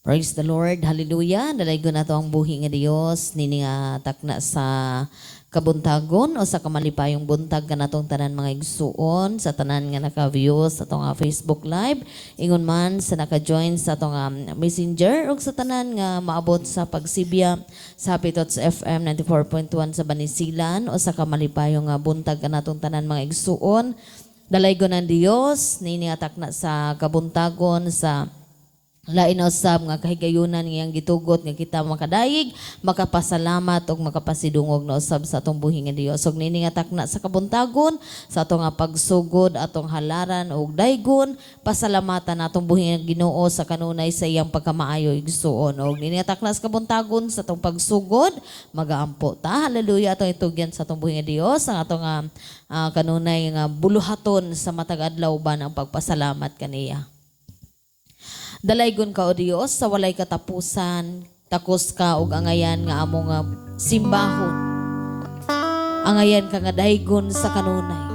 Praise the Lord. Hallelujah. Dalaygo na to ang buhi nga Dios nini nga takna sa kabuntagon o sa kamalipayong buntag kanatong tanan mga igsuon sa tanan nga naka-view sa atong Facebook Live ingon man sa naka-join sa atong Messenger ug sa tanan nga maabot sa pagsibya sa Pitots FM 94.1 sa Banisilan o sa kamalipayong buntag kanatong tanan mga igsuon. Dalaygo ng Dios nini nga takna sa kabuntagon sa lain usab nga kahigayunan ngayang gitugot nga kita makadayig, makapasalamat ug makapasidungog na usab sa atong buhi nga Dios. Ug nini nga takna sa kabuntagon sa atong pagsugod, atong halaran ug daygon, pasalamatan atong buhi nga Ginoo sa kanunay sa iyang pagkamaayo igsuon. Ug nini nga takna sa kabuntagon sa atong pagsugod, magaampo ta. Hallelujah atong itugyan sa atong buhi nga Dios ang atong kanunay nga buluhaton sa matag adlaw ba ang pagpasalamat kaniya. Dalaygon ka o Dios sa walay katapusan, takos ka og angayan nga among simbahon. Angayan ka nga daygon sa kanunay.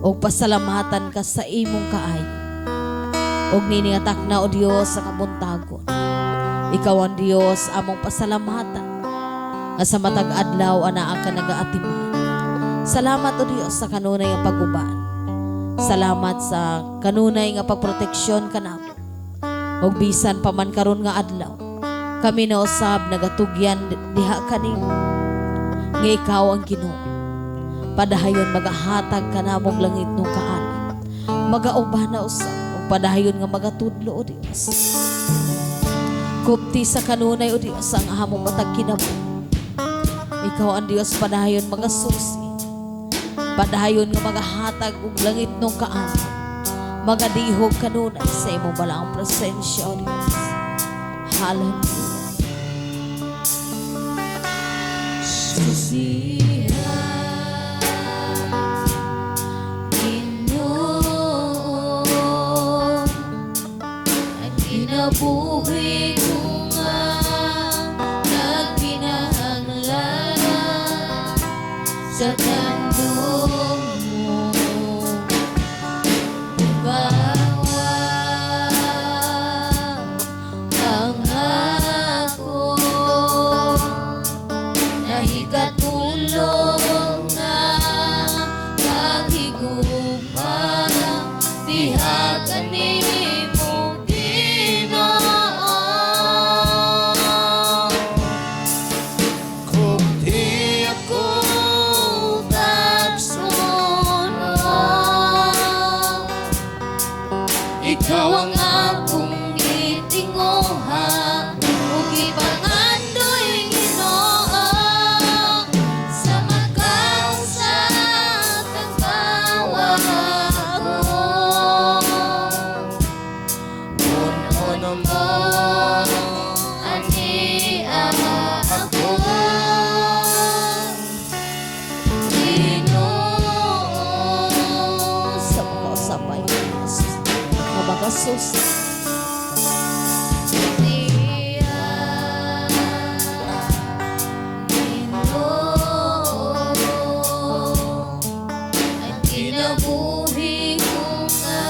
Og pasalamatan ka sa imong kaayo. Og nini nga takna o Dios sa kabuntagon. Ikaw ang Dios among pasalamatan. Nga sa matag adlaw anaa ka nagaatiman. Salamat o Dios sa kanunay nga paguban. Salamat sa kanunay nga pagproteksyon kanamo. Og bisan pa man karon nga adlaw kami na usab nagatugyan diha kanimo nga ikaw ang Ginoo padahayon magahatag kanamong langit nung kaan magauban na usab ug padahayon nga magatudlo o Dios kupti sa kanunay o Dios ang among matag kinabuhi ikaw ang Dios padahayon magasusi padahayon nga magahatag og langit nung kaan magadihog kanunay sa imong balaang presensya o Diyos. Hallelujah. Susihan Ginoo at kinabuhi ko nga nagkinahanglan sa tandong ikaw ang akong gitinguha ug ipangandoy Ginoo sa magkausa kang pawag ko uno mo ani ako Ginoo sa pag-usapay mabagasos kinabuhi ko nga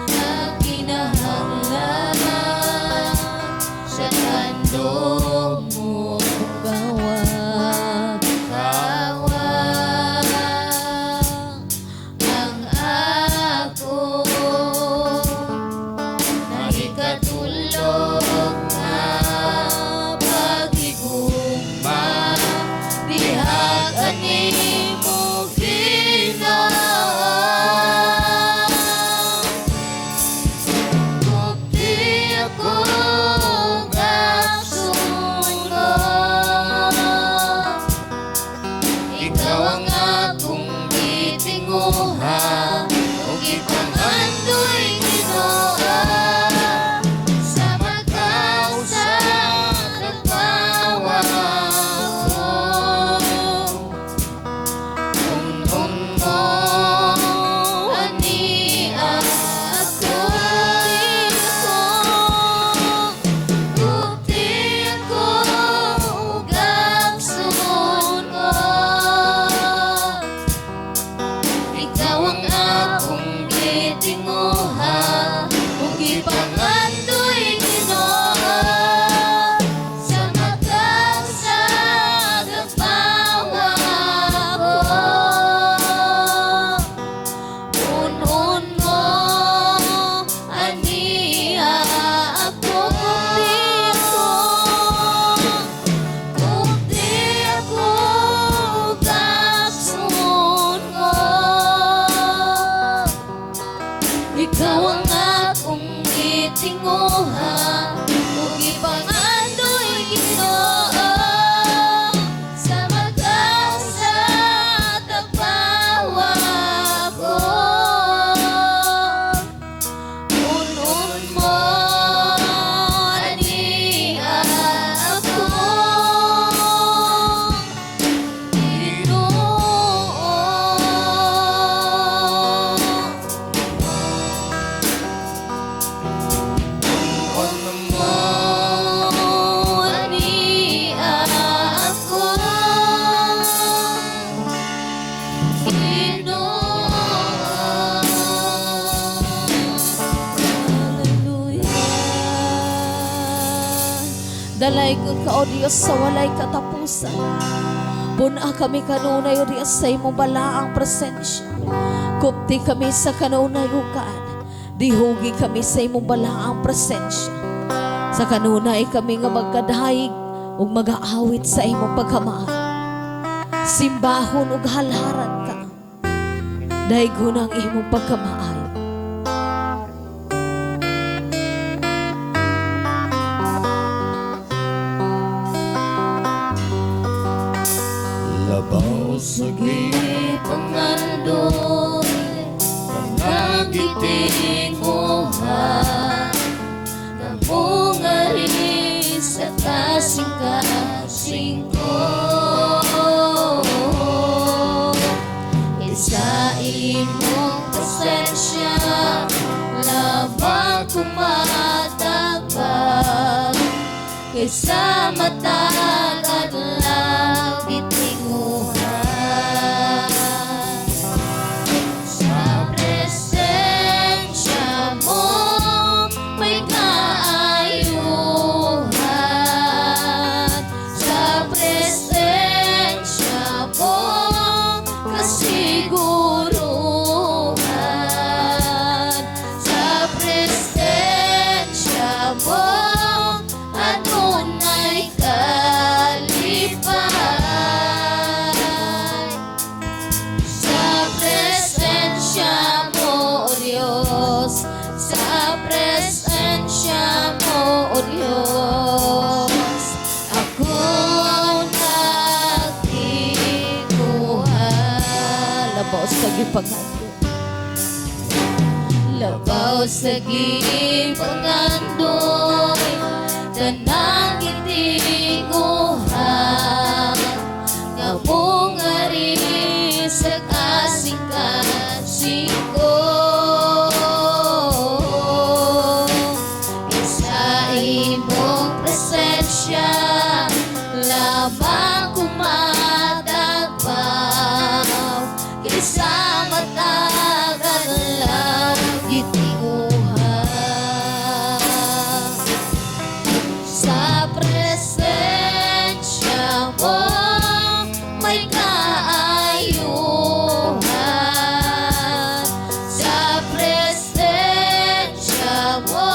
nagkinahanglan sa tandong mo bawat kawag ang ako nahikatulog nga paghigugma bihag ani mo Kupti ako gasunog ikaw ang akong gitinguha ug ipangandoy Ginoo sa magkausa kang pawag ko unon mo ani ako ug ipangandoy Ginoo sa magkasa tagpawa ko. Unon mo ani ako Dalay ko ka, O Diyos, sa walay katapusan. Buna kami kanunay, O Diyos, sa imong balaang presensya. Kupti kami sa kanunay ukaan. Dihugi kami sa imong balaang presensya. Sa kanunay kami nga magkadahig ug mag-aawit sa imong pagkamahal. Simbahon ug halharan ka. Daygon ang imong pagkamahal. Labaw sa gipangandoy pangagiting moha namungari sa kasing-kasing ko. Isa imong presensya labang kumatagpag kaysa matag adlaw gitinguhan. Sa presensya mo may kaayuhan. Sa presensya mo kasiguruhan. Sa presensya mo adunay kalipay. Sa presensya mo, O Diyos, sa presensya mo, O Diyos, ako nagtikuhan. Labaw sa gipagando. Labaw sa gipangandoy tanang gitinguhan nga mungari sa kasing-kasing ko. Isa imong presensya lamang kumatagpaw kaysa matag adlaw gitinguhan. Sa presensya mo may kaayuhan. Sa presensya mo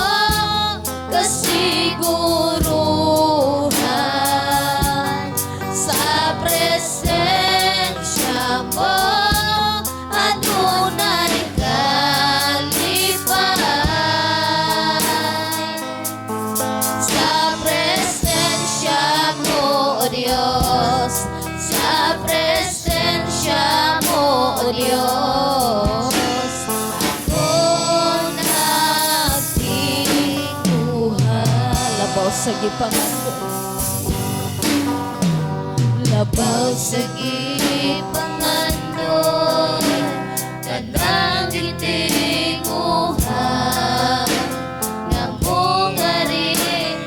kasiguruhan. Sa presensya mo adunay kalipay. Sa presensya mo, O Diyos, sa presensya mo, O Diyos, ako nagtikuhan. Labaw sa gipagando. Labaw sa gipangandoy tanang gitinguhan nga mungari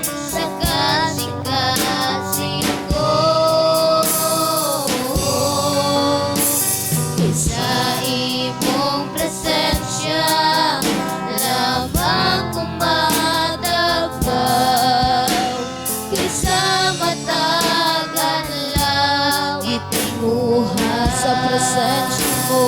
sa kasing-kasing ko. Isa imong presensya lamang kumatagpaw kaysa matag adlaw gitinguhan. Sa presensya mo,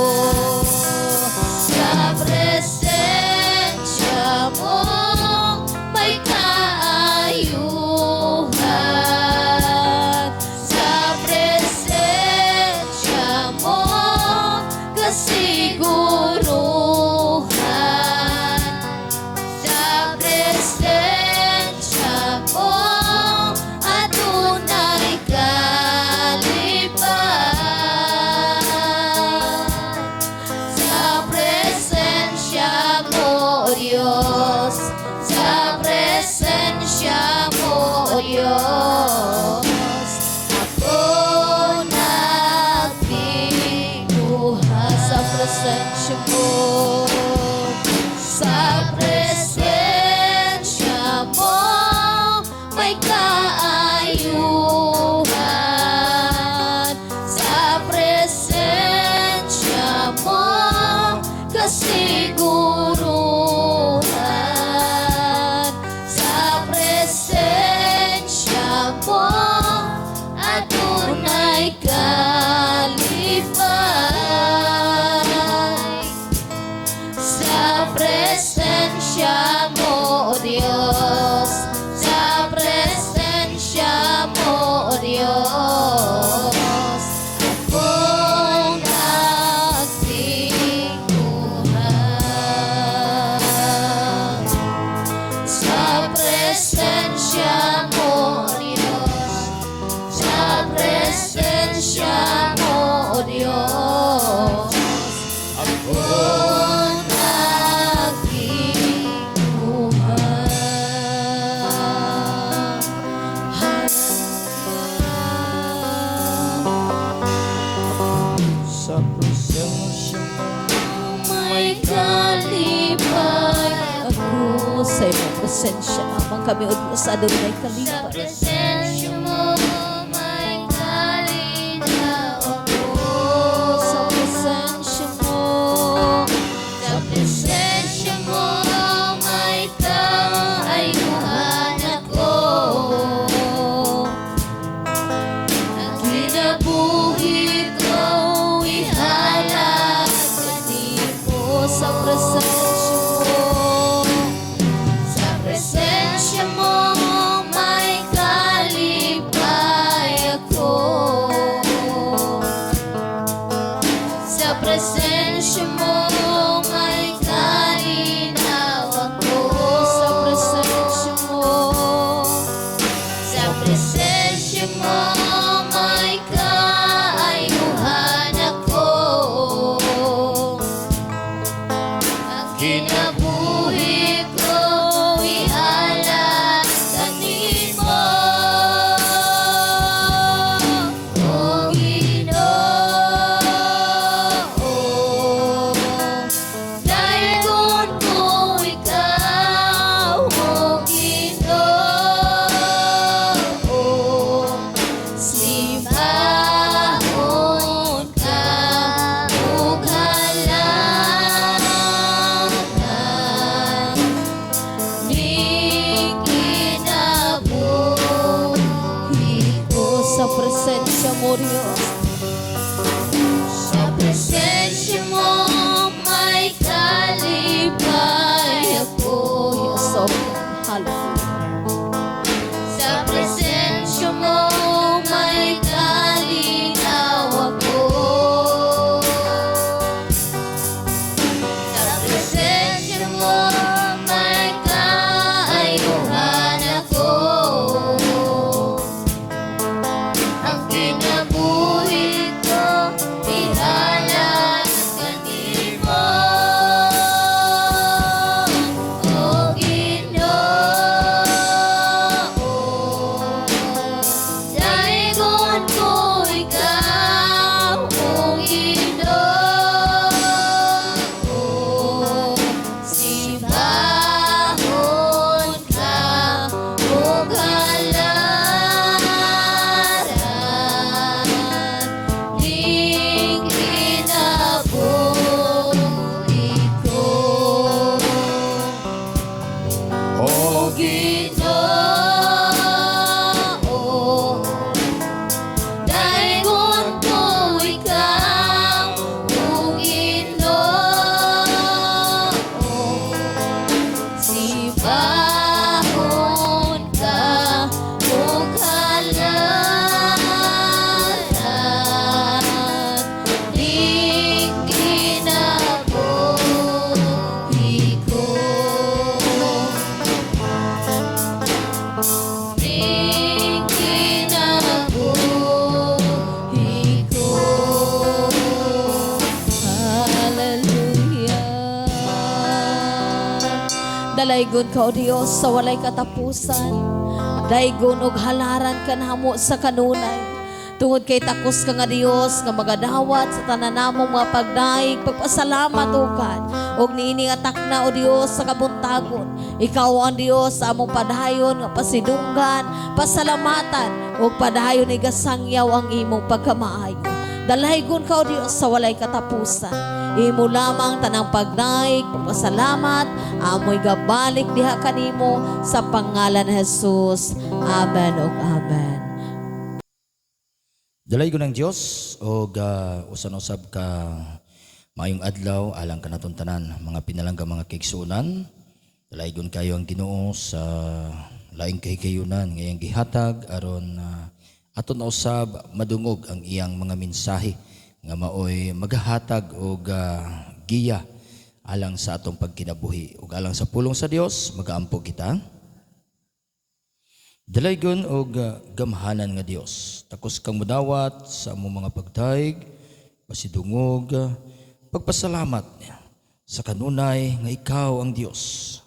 presensya lamang kami o Diyos sa Adonai Sa kalipat. presensya mo may kalinawan ko. Sa presensya mo, Sa presensya mo may kaayuhan ako. Ang kinabuhi ko ihalag kanimo. sa presensya mo, Sa presensya mo may kalipay ako. Sa presensya mo may kalinawan ko. sa presensya mo, Sa presensya mo may kaayuhan ako. Ang kinabuhi ko ihalag kanimo. O Ginoo, dayon ko ikaw. O Ginoo, simahon ka ug halalan ni kinabuhi ko. sa presensya mo, Diyos. Sa presensya mo may kalipay ako. Yes, oh, hallelujah. Sa presensya mo may kalinaw ako. Sa presensya mo may kaayuhan ako. Ang kinabuhi ko ihalag kanimo. O Ginoo, dayon ko ikaw. O Ginoo, simahon ka ug halaran ning kinabuhi ko. O Ginoo, dayon ko ikaw. O Ginoo, simahon ka ug halalan ning kinabuhi ko. Ning kinabuhi ko. Hallelujah. Dalaygon ka, O Diyos, sa walay katapusan. Daygon og halaran ka namo sa kanunay. Tungod kay takos ka nga Diyos nga magadawat sa tanan namong mga pagdaig, pagpasalamat o God. Og niini nga takna, O Diyos, sa kabuntagon. Ikaw ang Diyos sa among padayon nga pasidunggan, pasalamatan og padayon ni gasangyaw ang imong pagkamaayo. Dalaygon ka, O Diyos, sa walay katapusan. Imo lamang tanang pagdaig, pagpasalamat, amoy gabalik diha kanimo sa pangalan ni Jesus. Amen ug amen. Dalay ko ng Diyos o usan-usab ka maayong adlaw alang kanatong tanan mga pinalangga mga kaigsuonan. Dalay gon kayo ang Ginoo sa laing kahigayunan ngayong gihatag aron aton na usab madungog ang iyang mga mensahe nga maoy magahatag og giya alang sa atong pagkinabuhi ug alang sa pulong sa Dios magaampo kita. Dalaygon og gamhanan nga Dios. Takos kang mudawat sa among mga pagdaig, pasidungog, pagpasalamat sa kanunay nga ikaw ang Dios.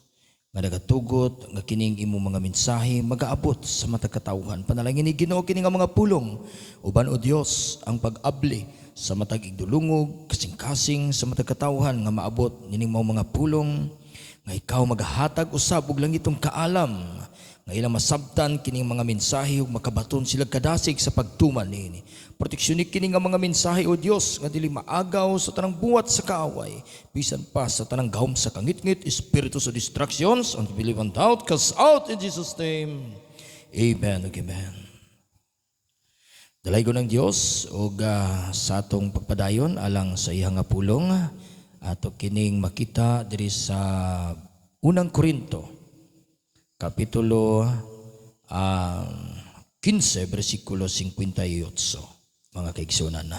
Nga nagatugot nga kining imong mga mensahe magaabot sa matag katawhan. Panalangin ni Ginoo kini nga mga pulong. Uban o Dios ang pag-abli sa matag igdulungog, kasing-kasing sa matag katawhan nga maabot nining mga pulong nga ikaw maghatag usab og langitong kaalam nga ilang masabtan kining mga mensahe ug makabaton sila kadasig sa pagtuman niini. Proteksyonik kini nga mga mensahe o Dios nga dili maagaw sa tanang buwat sa kaaway, bisan pa sa tanang gahom sa kangit-ngit, espiritu sa distractions, unbelief and doubt, cast out in Jesus' name. Amen ug amen. Dalay ko ng Dios ug sa atong pagpadayon alang sa iyang nga pulong ato kining makita diri sa unang Korinto kapitulo 15 bersikulo 58 mga kaigsunan na.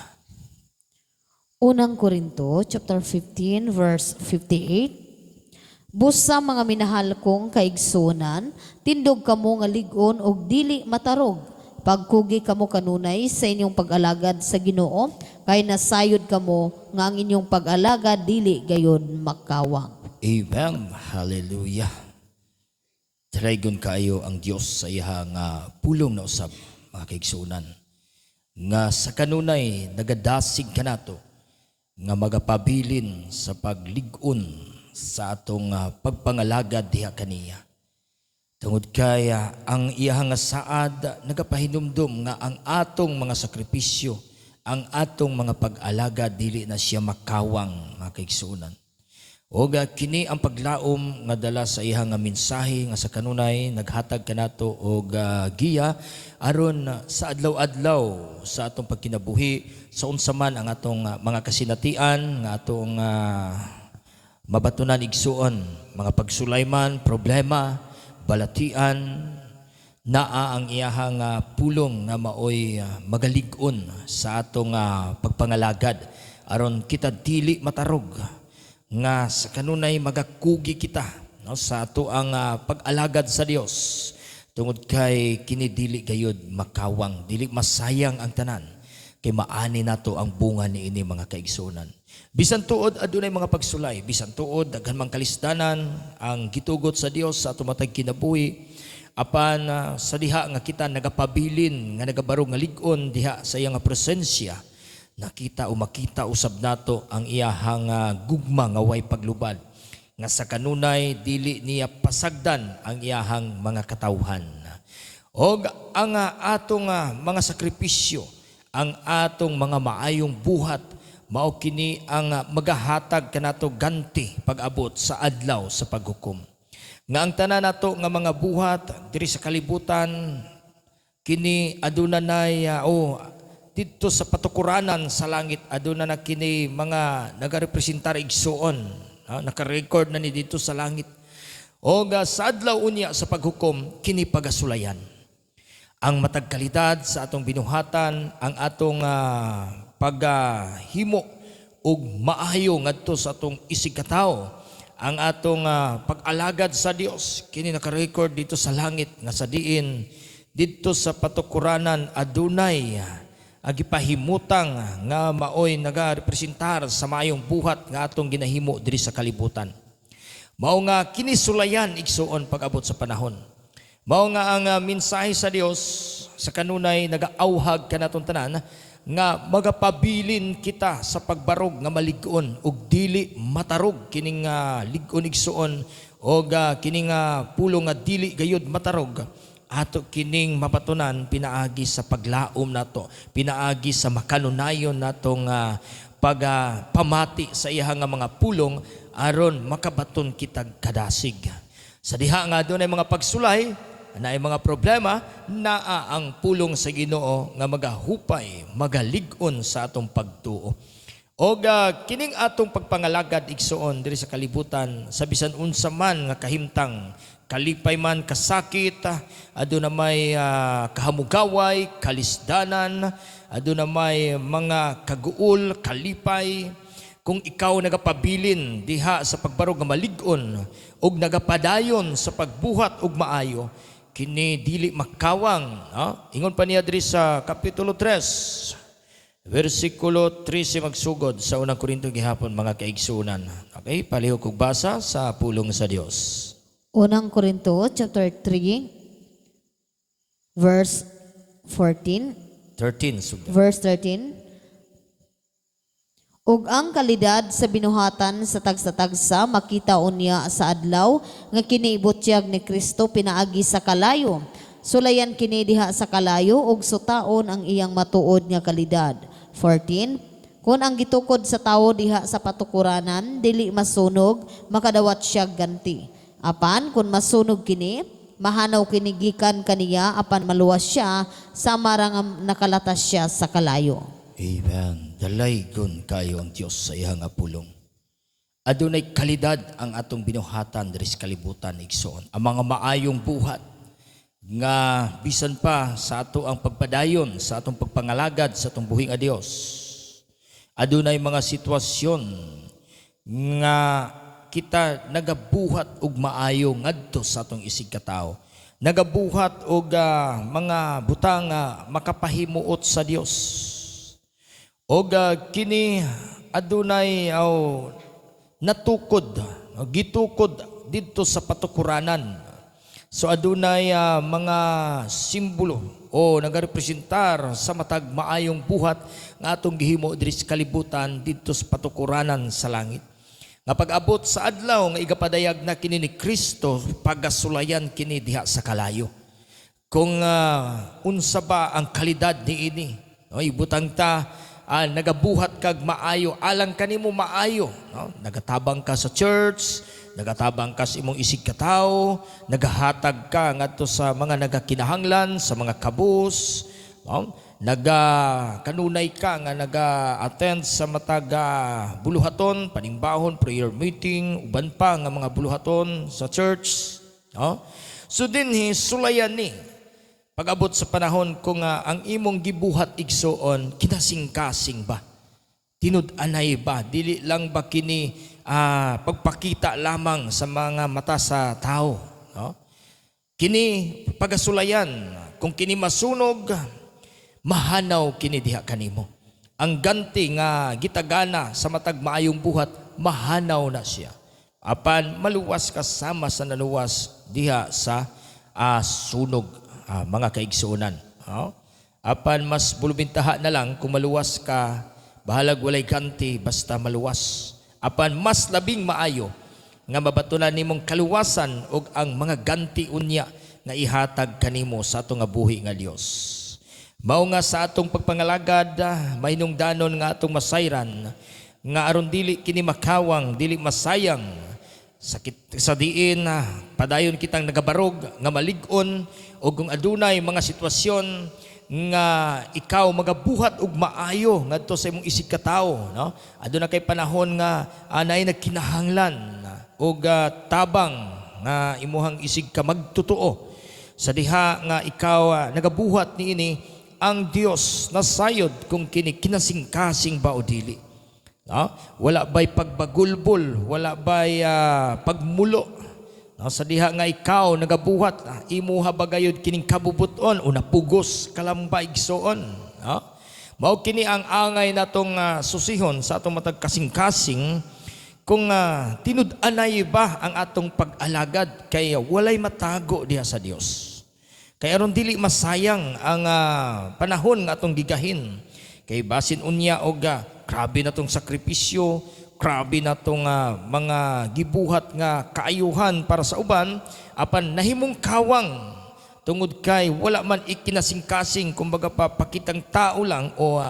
Unang Korinto, chapter 15, verse 58. Busa mga minahal kong kaigsunan, tindog kamo nga ligon og dili matarog. Pagkugi kamo kanunay sa inyong pag-alagad sa Ginoo, kay nasayod kamo nga ang inyong pag-alagad dili gayon makawang. Amen. Hallelujah. Daraygon kaayo ang Dios sa iya nga pulong na usab mga kaigsunan. Nga sa kanunay nagadasig kanato nga magapabilin sa paglig-on sa atong pagpangalagad diha kaniya. Tungod kaya ang iya nga saad nagapahinumdum nga ang atong mga sakripisyo, ang atong mga pag-alagad dili na siya makawang mga kaigsunan. O kini ang paglaom nga dala sa iya nga mensahe nga sa kanunay naghatag kanato og giya aron sa adlaw-adlaw sa atong pagkinabuhi sa unsa man ang atong mga kasinatian nga atong mabatunan igsuon, mga pagsulayman, problema, balatian, naa ang iyahang pulong nga maoy magalig-on sa atong pagpangalagad aron kita dili matarog nga sa kanunay magakugi kita no, sa ato ang pag-alagad sa Dios tungod kay kini dili gayud makawang, dili masayang ang tanan kay maani nato ang bunga niini mga kaigsunan. Bisan tuod adunay mga pagsulay, bisan tuod daghan mang kalisdanan ang gitugot sa Dios sa ato matag kinabuhi apan sa diha nga kita nagapabilin nga nagabarog nga lig-on diha sa iya nga presensya, nakita o makita usab nato ang iyahang gugma nga way paglubad nga sa kanunay dili niya pasagdan ang iyahang mga katawhan. Og ang atong mga sakripisyo, ang atong mga maayong buhat mao kini ang magahatag kanato ganti pag-abot sa adlaw sa paghukom. Nga ang tanan nato nga mga buhat diri sa kalibutan kini aduna nay dito sa patukuranan sa langit aduna na kini mga nagarepresentar igsuon, naka-record na ni dito sa langit. O sa adlaw unya sa paghukom kini pagasulayan. Ang matag kalidad sa atong binuhatan, ang atong paghimo og maayo ngadto sa atong isigkatawo, ang atong pag-alagad sa Dios kini naka-record dito sa langit nga sa diin dito sa patukuranan adunay agipahimutang nga maoy nagarepresentar sa maayong buhat nga atong ginahimo diri sa kalibutan. Mao nga kinisulayan igsuon pag-abot sa panahon. Mao nga ang mensahe sa Dios sa kanunay nagaauhag kanatong tanan nga magapabilin kita sa pagbarog nga malig-on ug dili matarog kining lig-on igsuon og kining pulong nga dili gayud matarog. Ato kining mapatunan pinaagi sa paglaom nato, pinaagi sa makanunayon natong pagpamati sa iya nga mga pulong aron makabaton kita kadasig. Sa diha nga dunay mga pagsulay, naay mga problema, naa ang pulong sa Ginoo nga magahupay, magalig-on sa atong pagtuo. Og kining atong pagpangalagad igsuon diri sa kalibutan sa bisan unsa man nga kahimtang, kalipay man kasakit, aduna may kahamugaway, kalisdanan, aduna may mga kaguol, kalipay. Kung ikaw nagapabilin diha sa pagbarog nga malig-on ug nagapadayon sa pagbuhat ug maayo, kini dili makawang. Ingon pa niya diri sa kapitulo 3, versikulo 13 magsugod sa unang Korinto gihapon mga kaigsunan. Okay, palihog kog basa sa pulong sa Dios. Unang Korinto, chapter 3, verse 14. 13 sugod. Verse 13. Ug ang kalidad sa binuhatan sa tagsa-tagsa makita unya sa adlaw nga kini ibutyag ni Kristo pinaagi sa kalayo. Sulayan kini diha sa kalayo ug sutaon ang iyang matuod nga kalidad. 14. Kung ang gitukod sa tawo diha sa patukuranan dili masunog, makadawat siya ganti. Apan kung masunog kini, mahanaw kini gikan kaniya apan maluwas siya sama ra nga nakalatas siya sa kalayo. Amen. Dalaygon kayo ang Dios sa iyang apulong. Adunay kalidad ang atong binuhatan diri sa kalibutan igsoon. Ang mga maayong buhat nga bisan pa sa ato ang pagpadayon, sa atong pagpangalagad sa atong buhing a Dios. Adunay mga sitwasyon nga kita nagabuhat og maayo ngadto sa atong isig katao. Nagabuhat og mga butang makapahimuot sa Dios. Og kini adunay natukod, gitukod didto sa patukuranan. So adunay mga simbolo o nagarepresentar sa matag maayong buhat nga atong gihimo diri sa kalibutan didto sa patukuranan sa langit. Nga pag-abot sa adlaw nga igapadayag na kini ni Kristo, pagasulayan kini diha sa kalayo. Kung unsa ba ang kalidad niini, no, ibutang ta nagabuhat kag maayo, alang kanimo maayo, no? Nagatabang ka sa church, nagatabang ka sa imong isig katao, nagahatag ka ngadto sa mga nagakinahanglan, sa mga kabus, no? Kanunay ka nga naga-attend sa matag buluhaton, panimbahon, prayer meeting, uban pa nga mga buluhaton sa church, no? So dinhi sulayan ni pag-abot sa panahon kung ang imong gibuhat igsoon, kinasing-kasing ba? Tinud-anay ba? Dili lang ba kini pagpakita lamang sa mga mata sa tao? No? Kini pagasulayan, kung kini masunog, mahanaw kini diha kanimo. Ang ganti nga gitagana sa matag maayong buhat, mahanaw na siya. Apan maluwas kasama sa naluwas diha sa sunog. Mga kaigsuunan. Apan mas bulubintaha na lang kung maluwas ka, bahalag walay ganti basta maluwas. Apan mas labing maayo nga mabatulan nimong kaluwasan og ang mga ganti unya nga ihatag kanimo sa atong buhi nga Dios. Mao nga sa atong pagpangalagad, mahinungdanon nga atong masayran nga aron dili kini makawang, dili masayang sakit sa diin padayon kitang nagabarog nga malig-on o kung adunay mga sitwasyon nga ikaw magabuhat og maayo ngadto sa imong isig katao, no? Aduna kay panahon nga anay nagkinahanglan og tabang nga imuhang isig ka magtotoo sa diha nga ikaw nagabuhat niini, ang Dios nasayod kung kini kinasing-kasing ba o dili. No? Wala ba'y pagbagulbol, wala ba'y pagmulo. No? Sa diha nga ikaw nagabuhat, imuha bagayod kining kabubuton o napugos kalamba igsoon. No? Mao kini ang angay natong susihon sa atong matag kasing-kasing kung tinud-anay ba ang atong pag-alagad kay walay matago diha sa Dios. Kay aron dili masayang ang panahon nga atong gigahin. Kay basin unya og grabe na tong sakripisyo, grabe na tong mga gibuhat nga kaayuhan para sa uban, apan nahimong kawang tungod kay wala man ikinasing-kasing, kumbaga pa pakitang tao lang o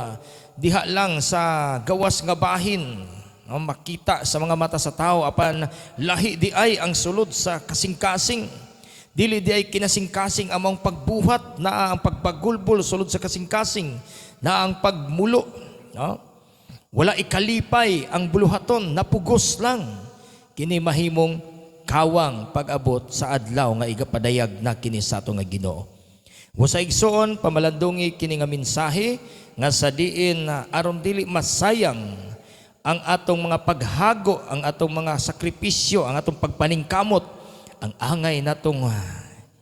diha lang sa gawas nga bahin, no, makita sa mga mata sa tao, apan lahi di ay ang sulod sa kasing-kasing. Dili di ay kinasing-kasing among pagbuhat, na ang pagpagulbol sulod sa kasing-kasing, na ang pagmulo, no? Wala ikalipay ang buluhaton, napugos lang. Kini mahimong kawang pag-abot sa adlaw nga igapadayag na kini sa ato nga Ginoo. Sa igsoon, pamalandungi kini nga mensahe nga sa diin aron dili masayang ang atong mga paghago, ang atong mga sakripisyo, ang atong pagpaningkamot, ang angay natong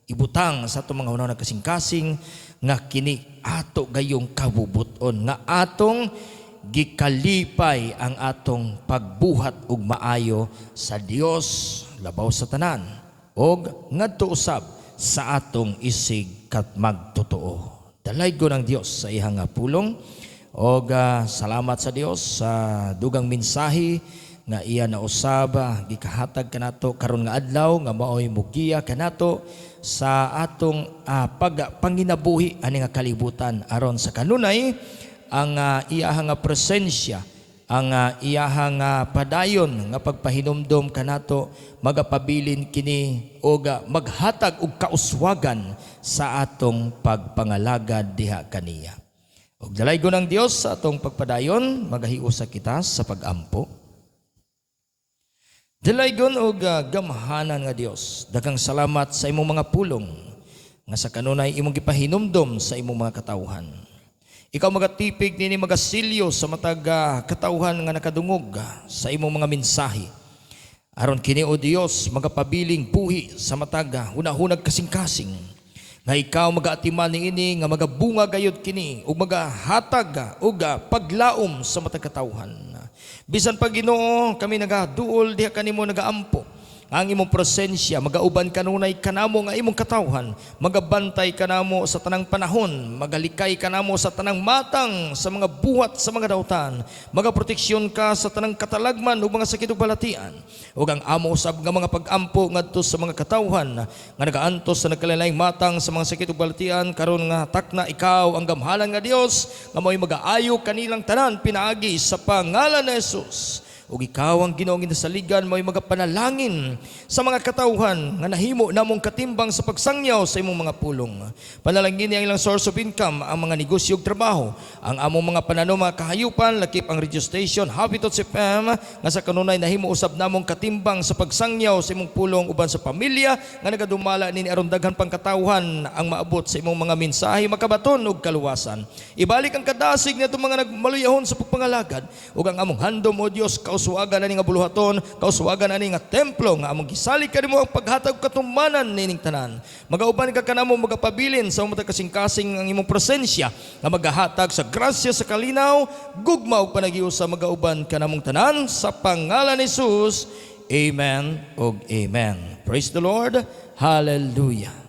ibutang sa atong mga unaw na kasing-kasing nga kini ato gayong kabubuton, nga atong gikalipay ang atong pagbuhat ug maayo sa Dios labaw sa tanan og ngadto usab sa atong isig kat magtotoo. Dalaygon ang Dios sa iyang pulong Og salamat sa Dios sa dugang mensahe nga iya na usaba gikahatag kanato karon nga adlaw nga maoy mugiya kanato sa atong panginabuhi ani nga kalibutan aron sa kanunay ang iyaha nga presensya, ang iyaha nga padayon nga pagpahinumdom kanato magapabilin kini o maghatag og kauswagan sa atong pagpangalagad diha kaniya. Og dalaygon ng Dios sa atong pagpadayon, magahiusa kita sa pagampo. Dalaygon og gamhanan nga Dios, daghang salamat sa imong mga pulong nga sa kanunay imong gipahinumdom sa imong mga katawhan. Ikaw magatipig nini magasilyo sa matag katawhan nga nakadungog sa imong mga mensahe. Aron kini o Dios magapabiling buhi sa matag hunahunag kasing-kasing. Nga ikaw magaatiman niini nga magabunga gayud kini ug magahatag og paglaom sa matag katawhan. Bisan pa Ginoo kami nagaduol diha kanimo nagaampo. Ang imong presensya magauban kanunay kanamo nga imong katawhan, magabantay kanamo sa tanang panahon, magalikay kanamo sa tanang matang sa mga buhat sa mga dautan, magaproteksyon ka sa tanang katalagman ug mga sakit ug balatian. Ug ang amo usab nga mga pagampo ngadto sa mga katawhan nga nagaantos sa nagkalainlaing matang sa mga sakit ug balatian karon nga takna ikaw ang gamhanan nga Dios nga mo'y magaayo kanilang tanan pinaagi sa pangalan ni Jesus. Ug ikaw ang Ginoong ginasaligan mo'y magapanalangin sa mga katawhan nga nahimo namong katimbang sa pagsangyaw sa imong mga pulong. Panalangin ang ilang source of income, ang mga negosyo ug trabaho, ang among mga pananom mga kahayupan, lakip ang radio station Habitats FM nga sa kanunay nahimo usab namong katimbang sa pagsangyaw sa imong pulong uban sa pamilya nga nagadumala nini aron daghan pang katawhan ang maabot sa imong mga mensahe makabaton ug kaluwasan. Ibalik ang kadasig nito mga nagmaluyahon sa pagpangalagad ug ang among handom o Dios kauswagan ani nga buluhaton, kauswagan ani nga templo nga among gisalik kanimo ang paghatag katumanan nining tanan. Magauban ka kanamo magapabilin sa matag kasing-kasing ang imong presensya nga magahatag sa grasya sa kalinaw, gugma ug panagiusa magauban kanamong tanan sa pangalan ni Jesus. Amen ug amen. Praise the Lord. Hallelujah.